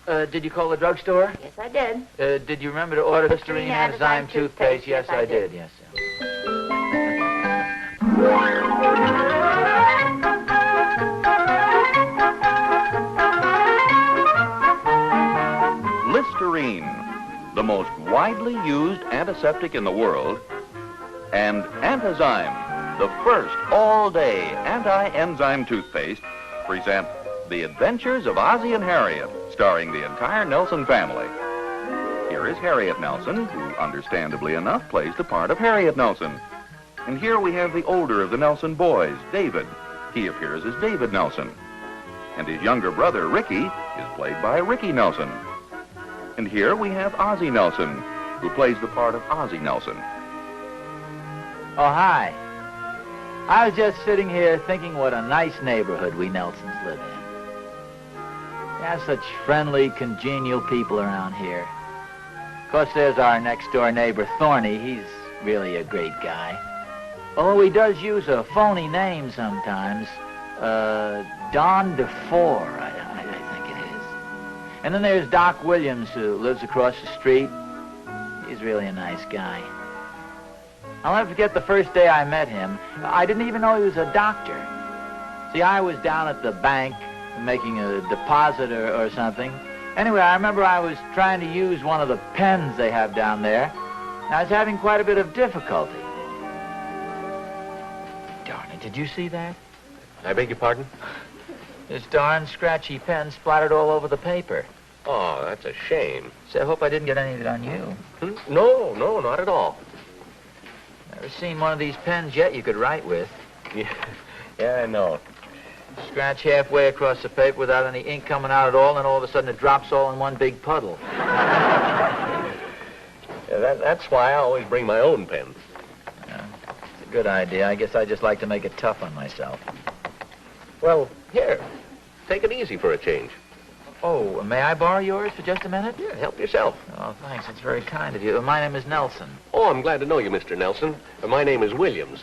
Did you call the drugstore? Yes, I did. Did you remember to order Listerine Enzyme toothpaste? Yes, I did. Yes, sir. Listerine, the most widely used antiseptic in the world, and Antizyme, the first all-day anti-enzyme toothpaste, present The Adventures of Ozzie and Harriet, starring the entire Nelson family. Here is Harriet Nelson, who, understandably enough, plays the part of Harriet Nelson. And here we have the older of the Nelson boys, David. He appears as David Nelson. And his younger brother, Ricky, is played by Ricky Nelson. And here we have Ozzie Nelson, who plays the part of Ozzie Nelson. Oh, hi. I was just sitting here thinking what a nice neighborhood we Nelsons live in. We have such friendly, congenial people around here. Of course, there's our next-door neighbor, Thorny. He's really a great guy. Although he does use a phony name sometimes. Don DeFore, I think it is. And then there's Doc Williams, who lives across the street. He's really a nice guy. I'll never forget the first day I met him. I didn't even know he was a doctor. See, I was down at the bank making a deposit or something. Anyway, I remember I was trying to use one of the pens they have down there. I was having quite a bit of difficulty. Darn it, did you see that? I beg your pardon? This darn scratchy pen splattered all over the paper. Oh, that's a shame. Say, I hope I didn't get any of it on you. No, not at all. Never seen one of these pens yet you could write with. Yeah, I know. Scratch halfway across the paper without any ink coming out at all, and all of a sudden it drops all in one big puddle. Yeah, that's why I always bring my own pen. Yeah, it's a good idea. I guess I just like to make it tough on myself. Well, here, take it easy for a change. Oh, may I borrow yours for just a minute? Yeah, help yourself. Oh, thanks. It's very kind of you. My name is Nelson. Oh, I'm glad to know you, Mr. Nelson. My name is Williams.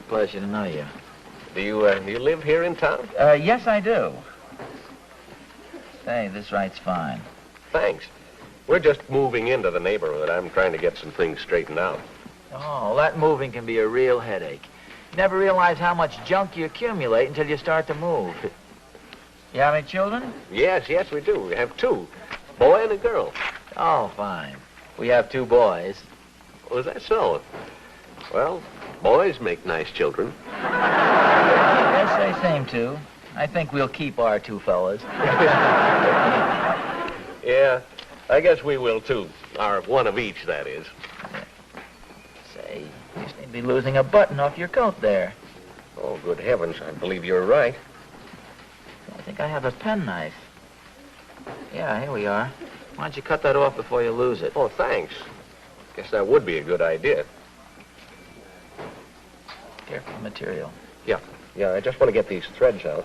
Pleasure to know you. Do you live here in town? Yes, I do. Say, this writes fine. Thanks. We're just moving into the neighborhood. I'm trying to get some things straightened out. Oh, that moving can be a real headache. You never realize how much junk you accumulate until you start to move. You have any children? Yes, we do. We have two, a boy and a girl. Oh, fine. We have two boys. Oh, is that so? Well, boys make nice children. Yes, they seem to. I think we'll keep our two fellas. Yeah, I guess we will, too. Our one of each, that is. Say, you seem to be losing a button off your coat there. Oh, good heavens, I believe you're right. I think I have a penknife. Yeah, here we are. Why don't you cut that off before you lose it? Oh, thanks. Guess that would be a good idea. Careful material. Yeah, I just want to get these threads out.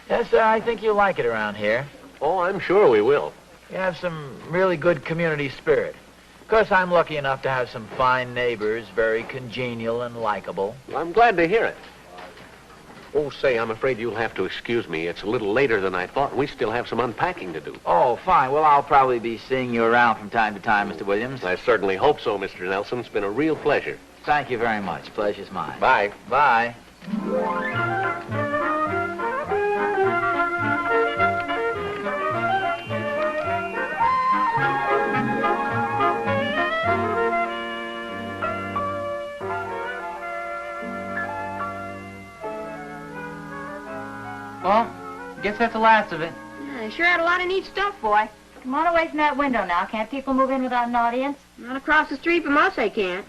Yes, sir, I think you'll like it around here. Oh, I'm sure we will. You have some really good community spirit. Of course, I'm lucky enough to have some fine neighbors, very congenial and likable. Well, I'm glad to hear it. Oh, say, I'm afraid you'll have to excuse me. It's a little later than I thought, and we still have some unpacking to do. Oh, fine. Well, I'll probably be seeing you around from time to time, Mr. Williams. I certainly hope so, Mr. Nelson. It's been a real pleasure. Thank you very much. Pleasure's mine. Bye. Bye. Well, guess that's the last of it. Yeah, sure had a lot of neat stuff, boy. Come on away from that window now. Can't people move in without an audience? Not across the street from us, they can't.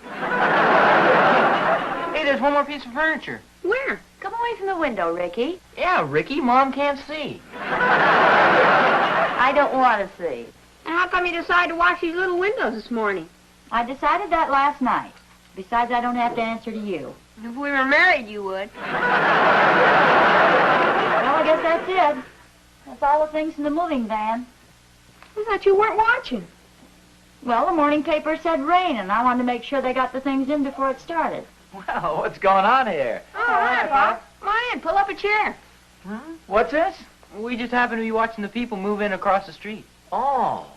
Hey, there's one more piece of furniture. Where? Come away from the window, Ricky. Yeah, Ricky, Mom can't see. I don't want to see. And how come you decided to wash these little windows this morning? I decided that last night. Besides, I don't have to answer to you. If we were married, you would. Well, I guess that's it. That's all the things in the moving van. I thought you weren't watching. Well, the morning paper said rain, and I wanted to make sure they got the things in before it started. Well, what's going on here? Oh, hi, Pop. Come on in, pull up a chair. What's this? We just happened to be watching the people move in across the street. Oh.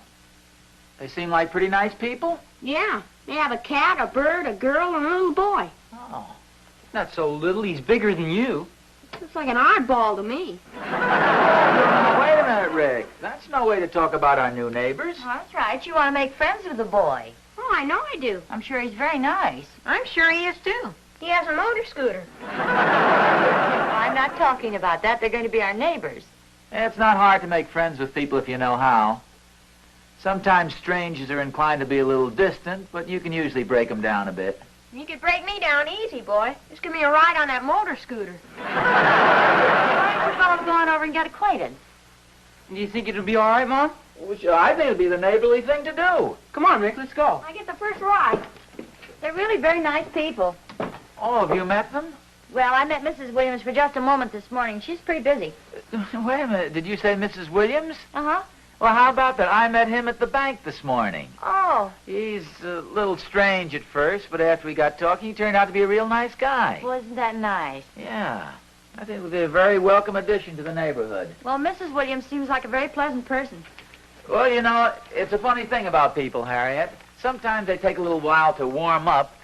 They seem like pretty nice people? Yeah, they have a cat, a bird, a girl, and a little boy. Oh. Not so little, he's bigger than you. Looks like an oddball to me. Wait a minute, Rick. That's no way to talk about our new neighbors. Oh, that's right. You want to make friends with the boy. Oh, I know I do. I'm sure he's very nice. I'm sure he is, too. He has a motor scooter. I'm not talking about that. They're going to be our neighbors. It's not hard to make friends with people if you know how. Sometimes strangers are inclined to be a little distant, but you can usually break them down a bit. You could break me down easy, boy. Just give me a ride on that motor scooter. Why don't you fellows go on over and get acquainted? Do you think it'll be all right, Mom? Well, sure, I think it'd be the neighborly thing to do. Come on, Rick, let's go. I get the first ride. They're really very nice people. Oh, have you met them? Well, I met Mrs. Williams for just a moment this morning. She's pretty busy. Wait a minute. Did you say Mrs. Williams? Uh-huh. Well, how about that? I met him at the bank this morning. Oh, He's a little strange at first, but after we got talking, he turned out to be a real nice guy. wasn't that nice? Yeah. I think it would be a very welcome addition to the neighborhood. Well, Mrs. Williams seems like a very pleasant person. Well, you know, it's a funny thing about people, Harriet. Sometimes they take a little while to warm up,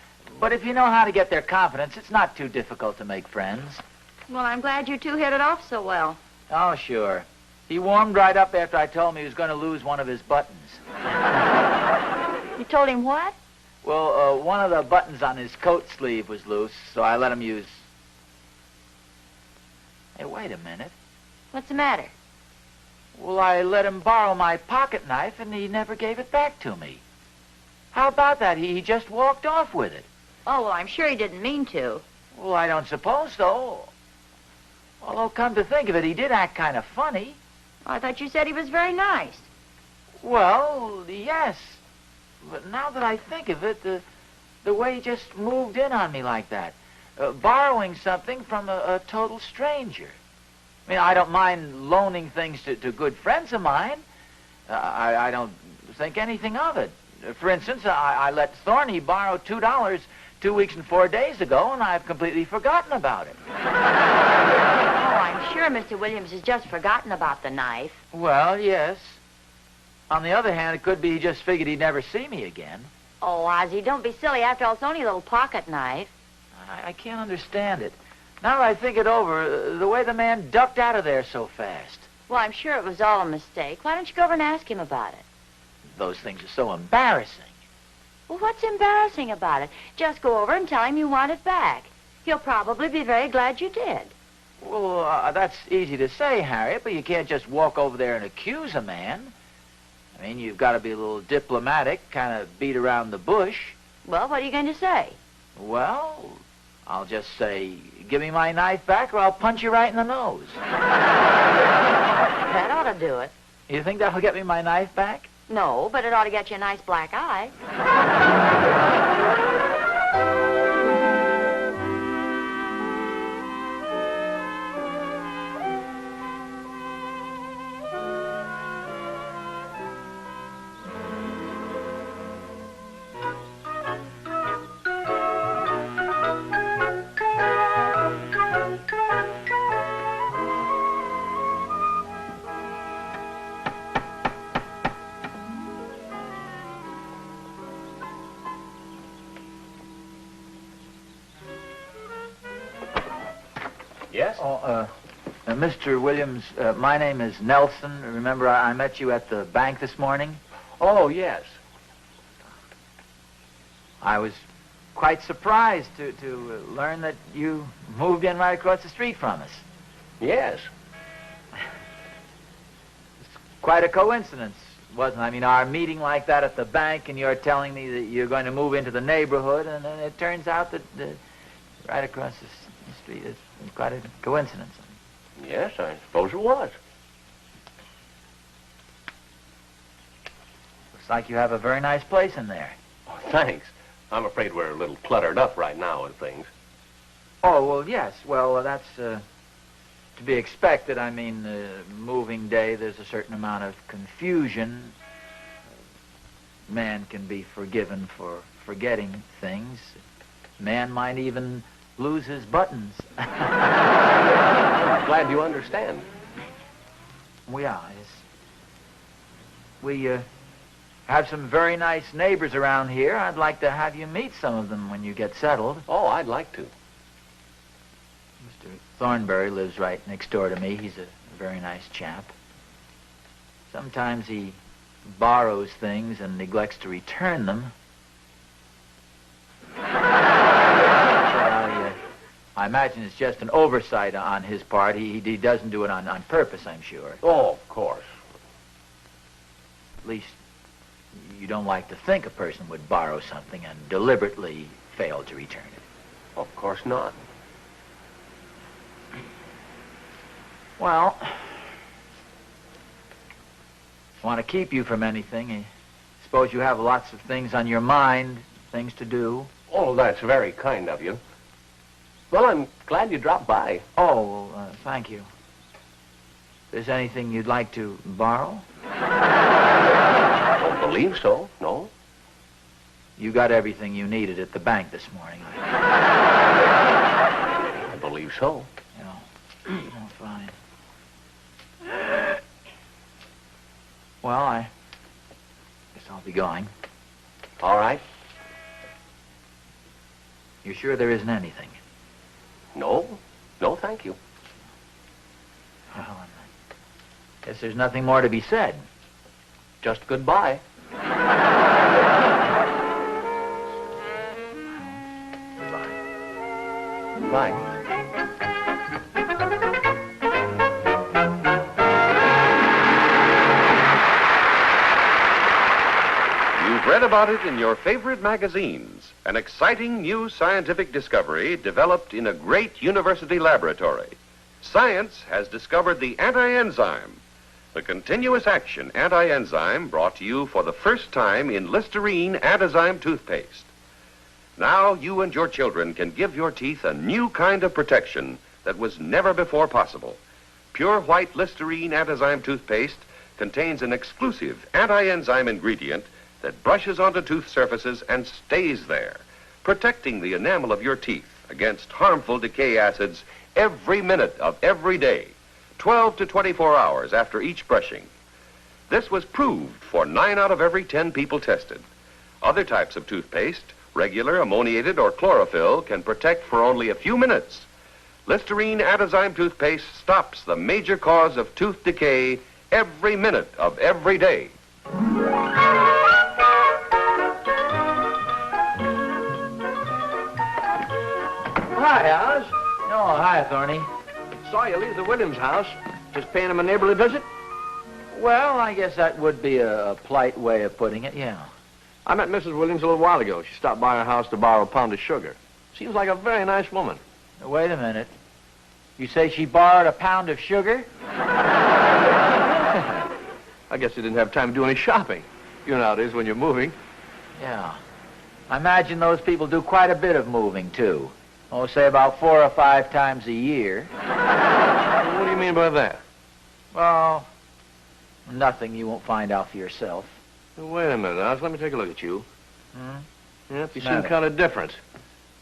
but if you know how to get their confidence, it's not too difficult to make friends. Well, I'm glad you two hit it off so well. Oh, sure. He warmed right up after I told him he was going to lose one of his buttons. You told him what? Well, one of the buttons on his coat sleeve was loose, so I let him use... Hey, wait a minute. What's the matter? Well, I let him borrow my pocket knife, and he never gave it back to me. How about that? He just walked off with it. Oh, well, I'm sure he didn't mean to. Well, I don't suppose so. Although, come to think of it, he did act kind of funny. I thought you said he was very nice. Well, yes. But now that I think of it, the way he just moved in on me like that, borrowing something from a total stranger. I mean, I don't mind loaning things to good friends of mine. I don't think anything of it. For instance, I let Thorny borrow $2 2 weeks and 4 days ago, and I've completely forgotten about it. Oh, I'm sure Mr. Williams has just forgotten about the knife. Well, yes. On the other hand, it could be he just figured he'd never see me again. Oh, Ozzie, don't be silly. After all, it's only a little pocket knife. I can't understand it. Now that I think it over, the way the man ducked out of there so fast. Well, I'm sure it was all a mistake. Why don't you go over and ask him about it? Those things are so embarrassing. Well, what's embarrassing about it? Just go over and tell him you want it back. He'll probably be very glad you did. Well, that's easy to say, Harriet, but you can't just walk over there and accuse a man. I mean, you've got to be a little diplomatic, kind of beat around the bush. Well, what are you going to say? Well, I'll just say, give me my knife back or I'll punch you right in the nose. That ought to do it. You think that'll get me my knife back? No, but it ought to get you a nice black eye. Yes? Oh, Mr. Williams, my name is Nelson. Remember, I met you at the bank this morning? Oh, yes. I was quite surprised to learn that you moved in right across the street from us. Yes. It's quite a coincidence, wasn't it? I mean, our meeting like that at the bank, and you're telling me that you're going to move into the neighborhood, and then it turns out that right across the street is quite a coincidence. Yes, I suppose it was. Looks like you have a very nice place in there. Oh, thanks. I'm afraid we're a little cluttered up right now with things. Oh, well, yes. Well, that's to be expected. I mean, moving day, there's a certain amount of confusion. Man can be forgiven for forgetting things. Man might even lose his buttons. I'm glad you understand. We have some very nice neighbors around here. I'd like to have you meet some of them when you get settled. Oh, I'd like to. Mr. Thornbury lives right next door to me. He's a very nice chap. Sometimes he borrows things and neglects to return them. I imagine it's just an oversight on his part. He doesn't do it on purpose, I'm sure. Oh, of course. At least you don't like to think a person would borrow something and deliberately fail to return it. Of course not. Well, I want to keep you from anything. I suppose you have lots of things on your mind, things to do. Oh, that's very kind of you. Well, I'm glad you dropped by. Oh, well, thank you. If there's anything you'd like to borrow? I don't believe so, no. You got everything you needed at the bank this morning. I believe so. Yeah. Oh, fine. Well, I guess I'll be going. All right. You're sure there isn't anything? No, thank you. Well, I guess there's nothing more to be said. Just goodbye. Goodbye. Goodbye. You've read about it in your favorite magazines. An exciting new scientific discovery developed in a great university laboratory. Science has discovered the anti-enzyme, the continuous action anti-enzyme brought to you for the first time in Listerine Antizyme toothpaste. Now you and your children can give your teeth a new kind of protection that was never before possible. Pure white Listerine Antizyme toothpaste contains an exclusive anti-enzyme ingredient that brushes onto tooth surfaces and stays there, protecting the enamel of your teeth against harmful decay acids every minute of every day, 12 to 24 hours after each brushing. This was proved for 9 out of every 10 people tested. Other types of toothpaste, regular, ammoniated, or chlorophyll, can protect for only a few minutes. Listerine Antizyme toothpaste stops the major cause of tooth decay every minute of every day. Hi, Oz. Oh, hi, Thorny. Saw you leave the Williams house. Just paying him a neighborly visit? Well, I guess that would be a polite way of putting it, yeah. I met Mrs. Williams a little while ago. She stopped by our house to borrow a pound of sugar. Seems like a very nice woman. Now, wait a minute. You say she borrowed a pound of sugar? I guess she didn't have time to do any shopping. You know how it is when you're moving. Yeah. I imagine those people do quite a bit of moving, too. Oh, say about 4 or 5 times a year. What do you mean by that? Well, nothing you won't find out for yourself. Wait a minute, Oz. Let me take a look at you. Yep, you seem Matter? kind of different.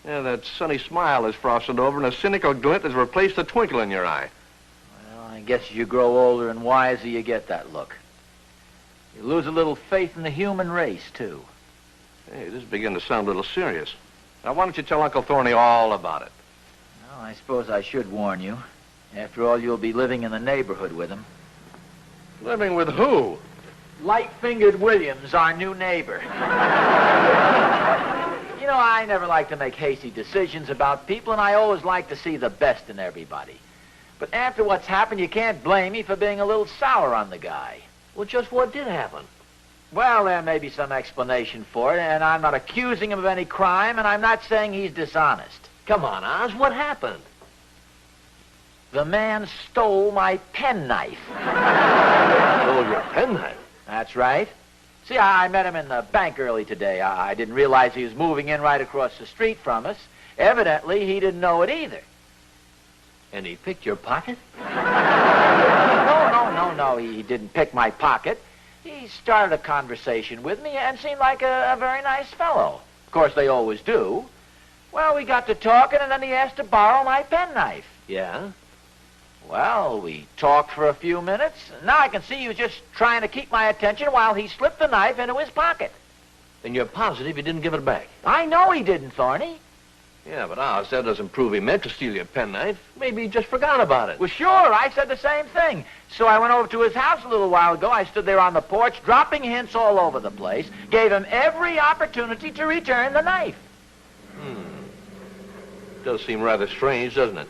Yeah, that sunny smile has frosted over, and a cynical glint has replaced the twinkle in your eye. Well, I guess as you grow older and wiser, you get that look. You lose a little faith in the human race, too. Hey, this is beginning to sound a little serious. Now, why don't you tell Uncle Thorny all about it? Well, I suppose I should warn you. After all, you'll be living in the neighborhood with him. Living with who? Light-fingered Williams, our new neighbor. You know, I never like to make hasty decisions about people, and I always like to see the best in everybody. But after what's happened, you can't blame me for being a little sour on the guy. Well, just what did happen? Well, there may be some explanation for it, and I'm not accusing him of any crime, and I'm not saying he's dishonest. Come on, Oz, what happened? The man stole my penknife. Oh, your penknife? That's right. See, I met him in the bank early today. I didn't realize he was moving in right across the street from us. Evidently, he didn't know it either. And he picked your pocket? No, he didn't pick my pocket. He started a conversation with me and seemed like a very nice fellow. Of course, they always do. Well, we got to talking, and then he asked to borrow my penknife. Yeah? Well, we talked for a few minutes. Now I can see he was just trying to keep my attention while he slipped the knife into his pocket. Then you're positive he didn't give it back? I know he didn't, Thorny. Yeah, but Oz, that doesn't prove he meant to steal your penknife. Maybe he just forgot about it. Well, sure, I said the same thing. So I went over to his house a little while ago. I stood there on the porch, dropping hints all over the place, gave him every opportunity to return the knife. Does seem rather strange, doesn't it?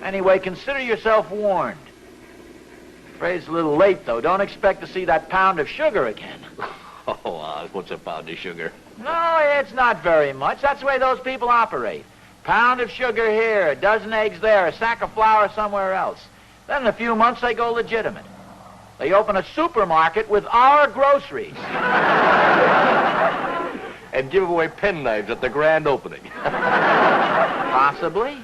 Anyway, consider yourself warned. Afraid it's a little late, though. Don't expect to see that pound of sugar again. Oh, Oz, what's a pound of sugar? No, it's not very much. That's the way those people operate. Pound of sugar here, a dozen eggs there, a sack of flour somewhere else. Then in a few months, they go legitimate. They open a supermarket with our groceries. And give away penknives at the grand opening. Possibly.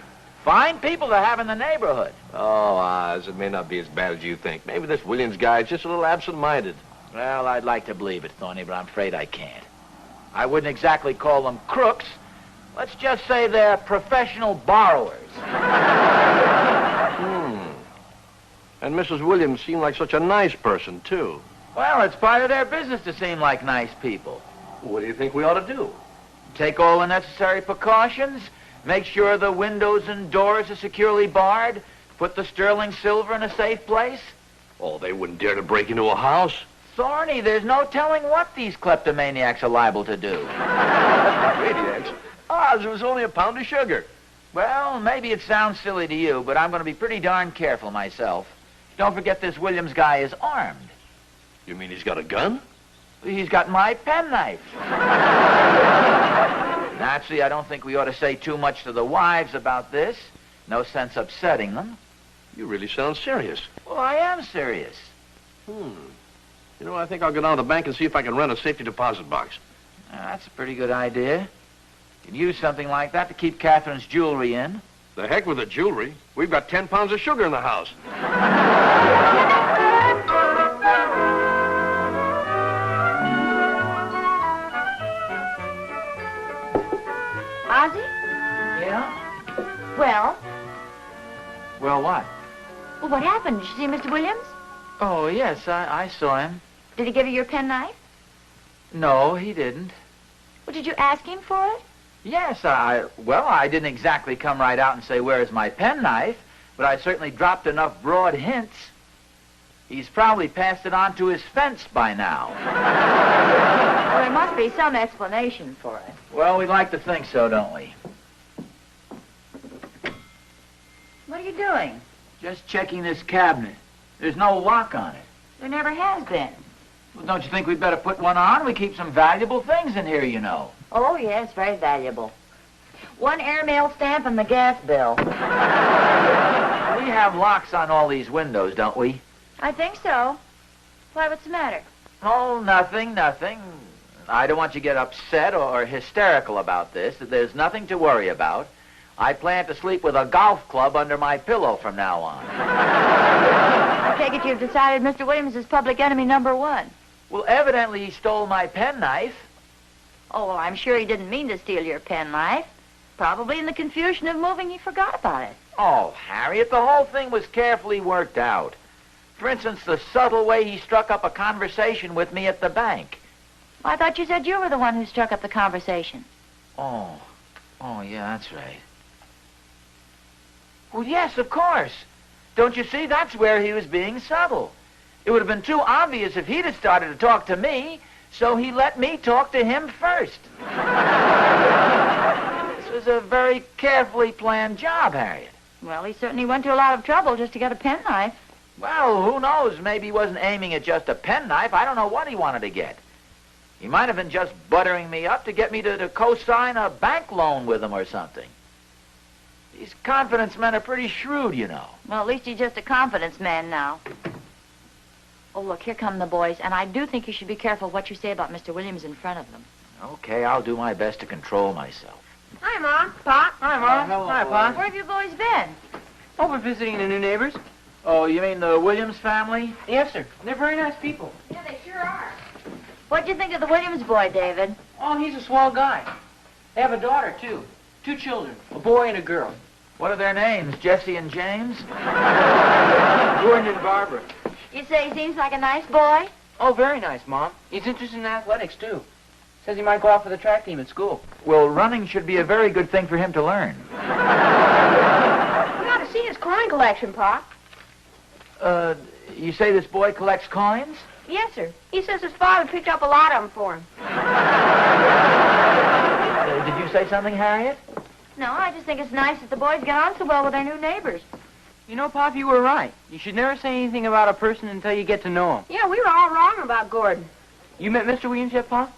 Fine people to have in the neighborhood. Oh, Oz, it may not be as bad as you think. Maybe this Williams guy is just a little absent-minded. Well, I'd like to believe it, Thorny, but I'm afraid I can't. I wouldn't exactly call them crooks. Let's just say they're professional borrowers. And Mrs. Williams seemed like such a nice person, too. Well, it's part of their business to seem like nice people. What do you think we ought to do? Take all the necessary precautions, make sure the windows and doors are securely barred, put the sterling silver in a safe place. Oh, they wouldn't dare to break into a house. Thorny, there's no telling what these kleptomaniacs are liable to do. Maniacs? Oz, it was only a pound of sugar. Well, maybe it sounds silly to you, but I'm going to be pretty darn careful myself. Don't forget this Williams guy is armed. You mean he's got a gun? He's got my penknife. Naturally, I don't think we ought to say too much to the wives about this. No sense upsetting them. You really sound serious. Well, I am serious. You know, I think I'll go down to the bank and see if I can rent a safety deposit box. That's a pretty good idea. You can use something like that to keep Catherine's jewelry in. The heck with the jewelry. We've got 10 pounds of sugar in the house. Ozzie? Yeah? Well, Well, what? well, what happened? Did you see Mr. Williams? Oh, yes, I saw him. Did he give you your penknife? No, he didn't. Well, did you ask him for it? Yes, I didn't exactly come right out and say, where's my penknife? But I certainly dropped enough broad hints. He's probably passed it on to his fence by now. Well, there must be some explanation for it. Well, we'd like to think so, don't we? What are you doing? Just checking this cabinet. There's no lock on it. There never has been. Well, don't you think we'd better put one on? We keep some valuable things in here, you know. Oh, yes, very valuable. One airmail stamp and the gas bill. We have locks on all these windows, don't we? I think so. Why, what's the matter? Oh, nothing. I don't want you to get upset or hysterical about this. There's nothing to worry about. I plan to sleep with a golf club under my pillow from now on. I take it you've decided Mr. Williams is public enemy number one. Well, evidently he stole my penknife. Oh, well, I'm sure he didn't mean to steal your penknife. Probably in the confusion of moving, he forgot about it. Oh, Harriet, the whole thing was carefully worked out. For instance, the subtle way he struck up a conversation with me at the bank. Well, I thought you said you were the one who struck up the conversation. Oh, yeah, that's right. Well, yes, of course. Don't you see? That's where he was being subtle. It would have been too obvious if he'd have started to talk to me, so he let me talk to him first. This was a very carefully planned job, Harriet. Well, he certainly went to a lot of trouble just to get a penknife. Well, who knows? Maybe he wasn't aiming at just a penknife. I don't know what he wanted to get. He might have been just buttering me up to get me to co-sign a bank loan with him or something. These confidence men are pretty shrewd, you know. Well, at least he's just a confidence man now. Oh, look, here come the boys, and I do think you should be careful what you say about Mr. Williams in front of them. Okay, I'll do my best to control myself. Hi, Mom. Pop. Hi, Mom. hello, Hi, boy. Pop. Where have you boys been? Oh, we're visiting the new neighbors. Oh, you mean the Williams family? Yes, sir. They're very nice people. Yeah, they sure are. What'd you think of the Williams boy, David? Oh, he's a swell guy. They have a daughter, too. 2 children, a boy and a girl. What are their names, Jesse and James? Gordon and Barbara. You say he seems like a nice boy? Oh, very nice, Mom. He's interested in athletics, too. Says he might go off for the track team at school. Well, running should be a very good thing for him to learn. You ought to see his coin collection, Pop. You say this boy collects coins? Yes, sir. He says his father picked up a lot of them for him. Did you say something, Harriet? No, I just think it's nice that the boys get on so well with their new neighbors. You know, Pop, you were right. You should never say anything about a person until you get to know him. Yeah, we were all wrong about Gordon. You met Mr. Williams yet, Pop?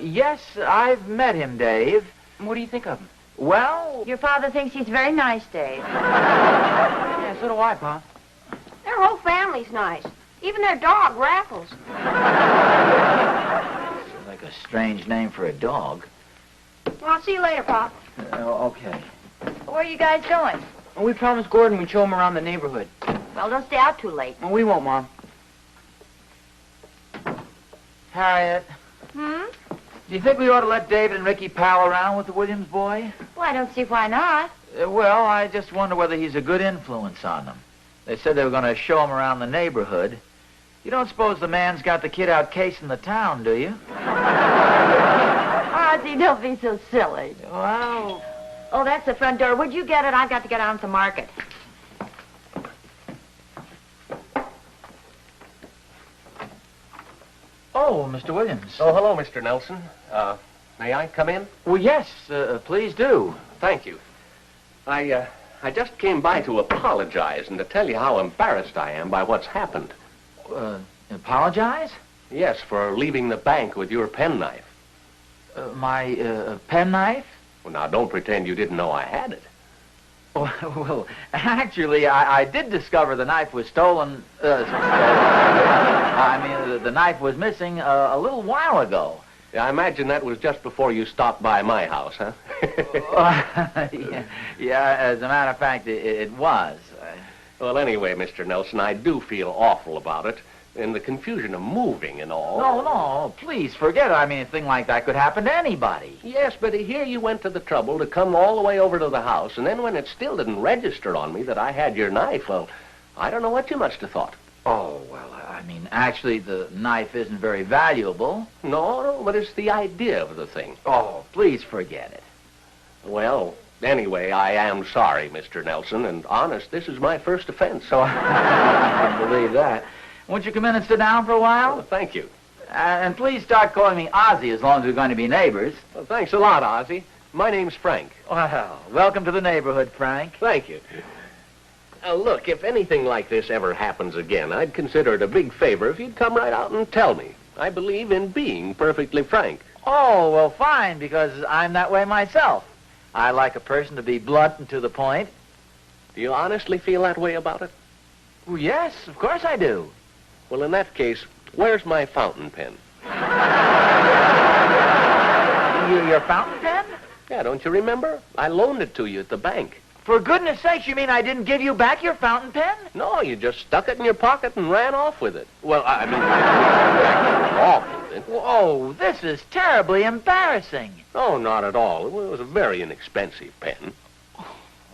Yes, I've met him, Dave. What do you think of him? Well, Your father thinks he's very nice, Dave. Yeah, so do I, Pop. Their whole family's nice. Even their dog, Raffles. like a strange name for a dog. Well, I'll see you later, Pop. Okay. Where are you guys going? Well, we promised Gordon we'd show him around the neighborhood. Well, don't stay out too late. Well, we won't, Mom. Harriet, Hmm? do you think we ought to let David and Ricky pal around with the Williams boy? Well, I don't see why not. Well, I just wonder whether he's a good influence on them. They said they were going to show him around the neighborhood. You don't suppose the man's got the kid out casing the town, do you? Ozzie, don't be so silly. Well, Oh, that's the front door. Would you get it? I've got to get on to market. oh, Mr. Williams. Oh, hello, Mr. Nelson. May I come in? Well, yes, please do. Thank you. I just came by to apologize and to tell you how embarrassed I am by what's happened. Apologize? Yes, for leaving the bank with your penknife. My penknife? Well, now, don't pretend you didn't know I had it. Well, actually, I did discover the knife was stolen. I mean, the knife was missing a little while ago. Yeah, I imagine that was just before you stopped by my house, huh? yeah, as a matter of fact, it was. Well, anyway, Mr. Nelson, I do feel awful about it. And the confusion of moving and all. No, please forget it. I mean, a thing like that could happen to anybody. Yes, but here you went to the trouble to come all the way over to the house, and then when it still didn't register on me that I had your knife, well, I don't know what you must have thought. Oh, well, I mean, actually, the knife isn't very valuable. No, but it's the idea of the thing. Oh, please forget it. Well, anyway, I am sorry, Mr. Nelson, and honest, this is my first offense. So I can believe that. Won't you come in and sit down for a while? Well, thank you. And please start calling me Ozzie as long as we're going to be neighbors. Well, thanks a lot, Ozzie. My name's Frank. Well, welcome to the neighborhood, Frank. Thank you. Look, if anything like this ever happens again, I'd consider it a big favor if you'd come right out and tell me. I believe in being perfectly frank. Oh, well, fine, because I'm that way myself. I like a person to be blunt and to the point. Do you honestly feel that way about it? Well, yes, of course I do. Well, in that case, where's my fountain pen? Your fountain pen? Yeah, don't you remember? I loaned it to you at the bank. For goodness sakes, you mean I didn't give you back your fountain pen? No, you just stuck it in your pocket and ran off with it. Well, I mean, you ran off with it. Oh, this is terribly embarrassing. No, not at all. It was a very inexpensive pen.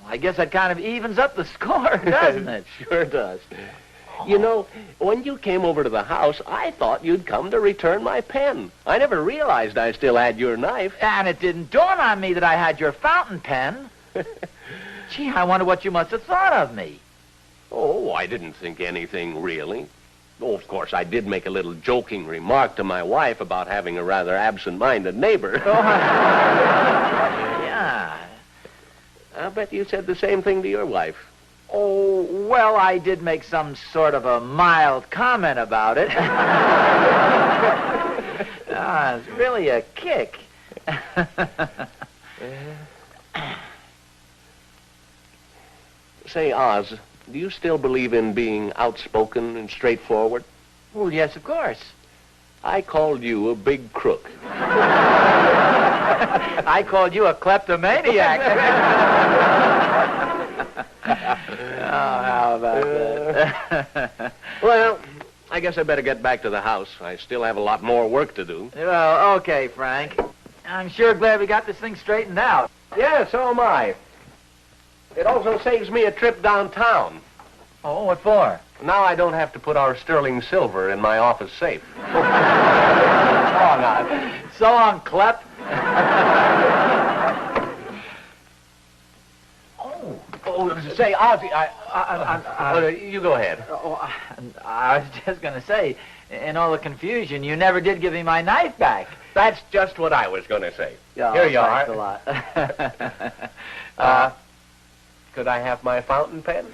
I guess that kind of evens up the score, doesn't it? Sure does. You know, when you came over to the house, I thought you'd come to return my pen. I never realized I still had your knife. And it didn't dawn on me that I had your fountain pen. Gee, I wonder what you must have thought of me. Oh, I didn't think anything, really. Oh, of course, I did make a little joking remark to my wife about having a rather absent-minded neighbor. Yeah. I bet you said the same thing to your wife. Oh, well, I did make some sort of a mild comment about it. It's really a kick. Say, Oz, do you still believe in being outspoken and straightforward? Well, yes, of course. I called you a big crook. I called you a kleptomaniac. How about that? Well, I guess I better get back to the house. I still have a lot more work to do. Well, okay, Frank. I'm sure glad we got this thing straightened out. Yeah, so am I. It also saves me a trip downtown. Oh, what for? Now I don't have to put our sterling silver in my office safe. Oh, no. So long, Clep. Say, Ozzie, you go ahead. I was just going to say, in all the confusion, you never did give me my knife back. That's just what I was going to say. Oh, Here you thanks are. a lot. Could I have my fountain pen?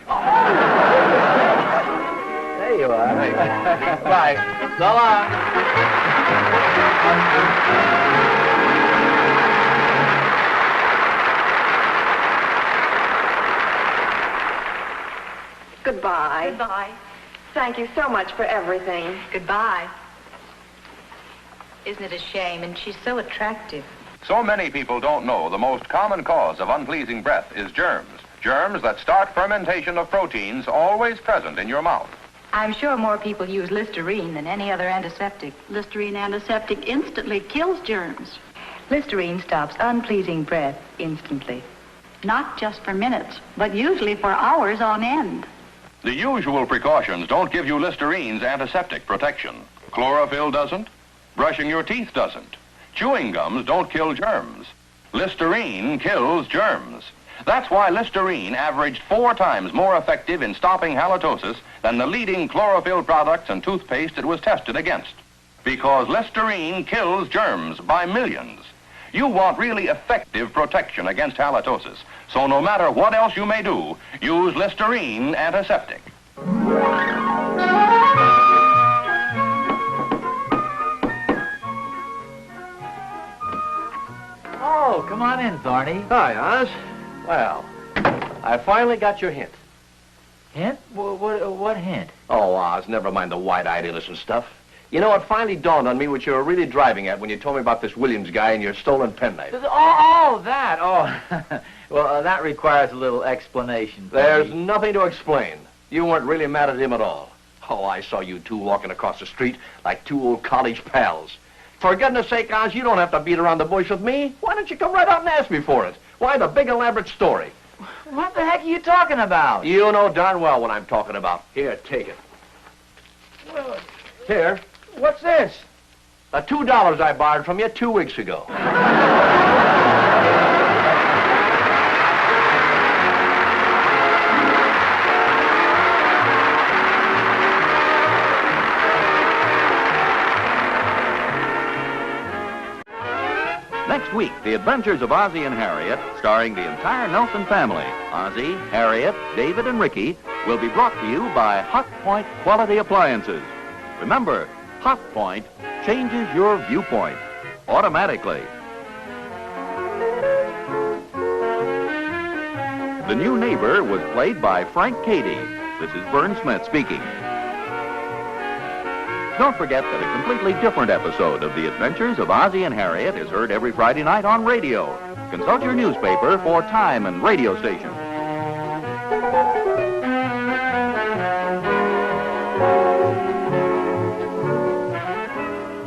There you are. Bye. So long. Goodbye. Goodbye. Thank you so much for everything. Goodbye. Isn't it a shame? And she's so attractive. So many people don't know the most common cause of unpleasing breath is germs. Germs that start fermentation of proteins always present in your mouth. I'm sure more people use Listerine than any other antiseptic. Listerine antiseptic instantly kills germs. Listerine stops unpleasing breath instantly. Not just for minutes, but usually for hours on end. The usual precautions don't give you Listerine's antiseptic protection. Chlorophyll doesn't. Brushing your teeth doesn't. Chewing gums don't kill germs. Listerine kills germs. That's why Listerine averaged 4 times more effective in stopping halitosis than the leading chlorophyll products and toothpaste it was tested against. Because Listerine kills germs by millions. You want really effective protection against halitosis. So no matter what else you may do, use Listerine antiseptic. Oh, come on in, Thorny. Hi, Oz. Well, I finally got your hint. Hint? What hint? Oh, Oz, never mind the wide-eyed innocent stuff. You know, it finally dawned on me what you were really driving at when you told me about this Williams guy and your stolen penknife. Oh, that. Oh, well, that requires a little explanation. There's nothing to explain. You weren't really mad at him at all. Oh, I saw you two walking across the street like 2 old college pals. For goodness sake, Oz, you don't have to beat around the bush with me. Why don't you come right out and ask me for it? Why the big elaborate story? What the heck are you talking about? You know darn well what I'm talking about. Here, take it. Here. What's this? The $2 I borrowed from you 2 weeks ago. Next week, The Adventures of Ozzie and Harriet, starring the entire Nelson family. Ozzie, Harriet, David, and Ricky will be brought to you by Hot Point Quality Appliances. Remember, Hot Point changes your viewpoint automatically. The New Neighbor was played by Frank Cady. This is Vern Smith speaking. Don't forget that a completely different episode of The Adventures of Ozzie and Harriet is heard every Friday night on radio. Consult your newspaper for time and radio station.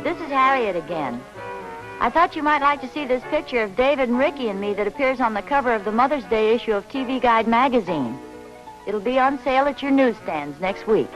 This is Harriet again. I thought you might like to see this picture of David and Ricky and me that appears on the cover of the Mother's Day issue of TV Guide magazine. It'll be on sale at your newsstands next week.